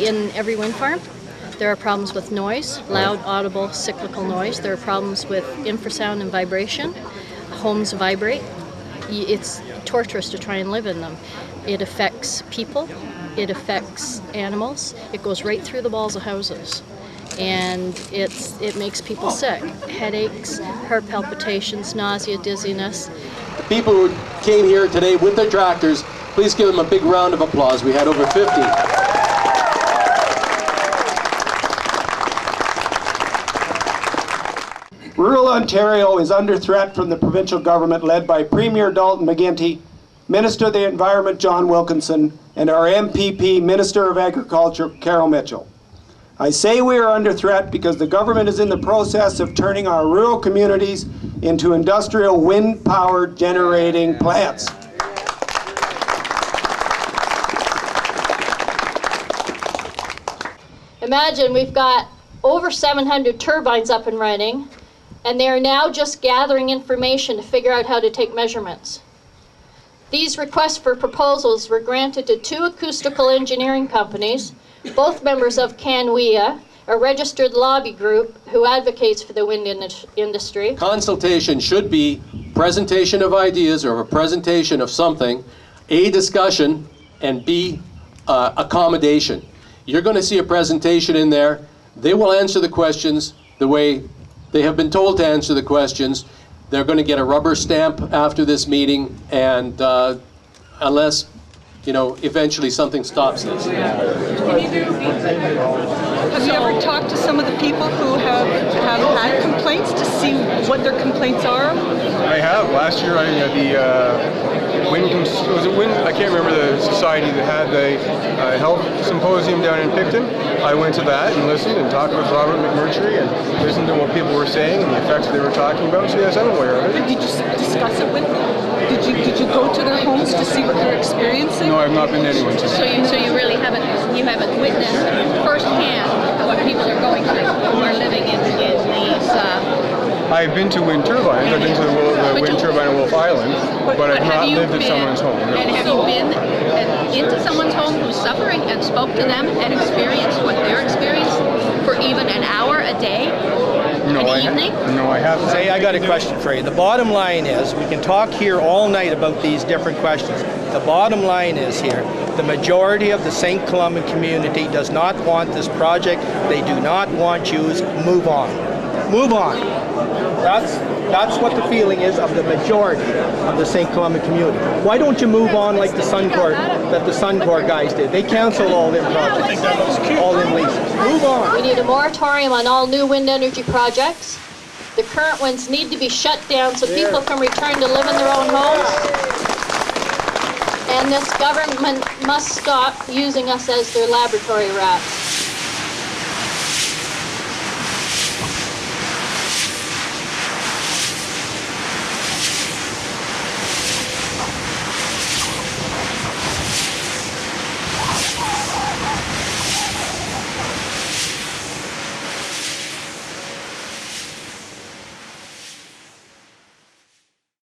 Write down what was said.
in every wind farm. There are problems with noise, loud, audible, cyclical noise. There are problems with infrasound and vibration. Homes vibrate. It's torturous to try and live in them. It affects people. It affects animals. It goes right through the walls of houses. And it makes people sick. Headaches, heart palpitations, nausea, dizziness. The people who came here today with their tractors, please give them a big round of applause. We had over 50. Rural Ontario is under threat from the provincial government led by Premier Dalton McGuinty, Minister of the Environment John Wilkinson, and our MPP Minister of Agriculture Carol Mitchell. I say we are under threat because the government is in the process of turning our rural communities into industrial wind-powered generating plants. Imagine we've got over 700 turbines up and running, and they are now just gathering information to figure out how to take measurements. These requests for proposals were granted to 2 acoustical engineering companies, both members of CanWIA, a registered lobby group who advocates for the wind industry. Consultation should be presentation of ideas or a presentation of something, A, discussion, and B, accommodation. You're going to see a presentation in there. They will answer the questions the way they have been told to answer the questions. They're going to get a rubber stamp after this meeting, and unless, eventually something stops this. Have you ever talked to some of the people who have had complaints to see what their complaints are? I have. Last year, I had the I can't remember the society that had the health symposium down in Picton. I went to that and listened and talked with Robert McMurtry and listened to what people were saying and the effects they were talking about. So yes, I'm aware of it. But did you discuss it with them? Did you go to their homes to see what they're experiencing? No, I've not been to anyone's. So you really haven't witnessed firsthand what people are going through who are living in these. I've been to wind turbines. I've been to the wind turbine in Wolf Island, but I've not lived at someone's home. No. And have you been into someone's home who's suffering and spoke to them and experienced what they're experiencing for even an hour a day? No, I haven't. Say, I got a question for you. The bottom line is, we can talk here all night about these different questions. The bottom line is here, the majority of the St. Columban community does not want this project. They do not want Jews. Move on. Move on. That's what the feeling is of the majority of the St. Columban community. Why don't you move on like the Suncor guys did? They canceled all their projects, all them leases. Move on. We need a moratorium on all new wind energy projects. The current ones need to be shut down so people can return to live in their own homes. And this government must stop using us as their laboratory rats.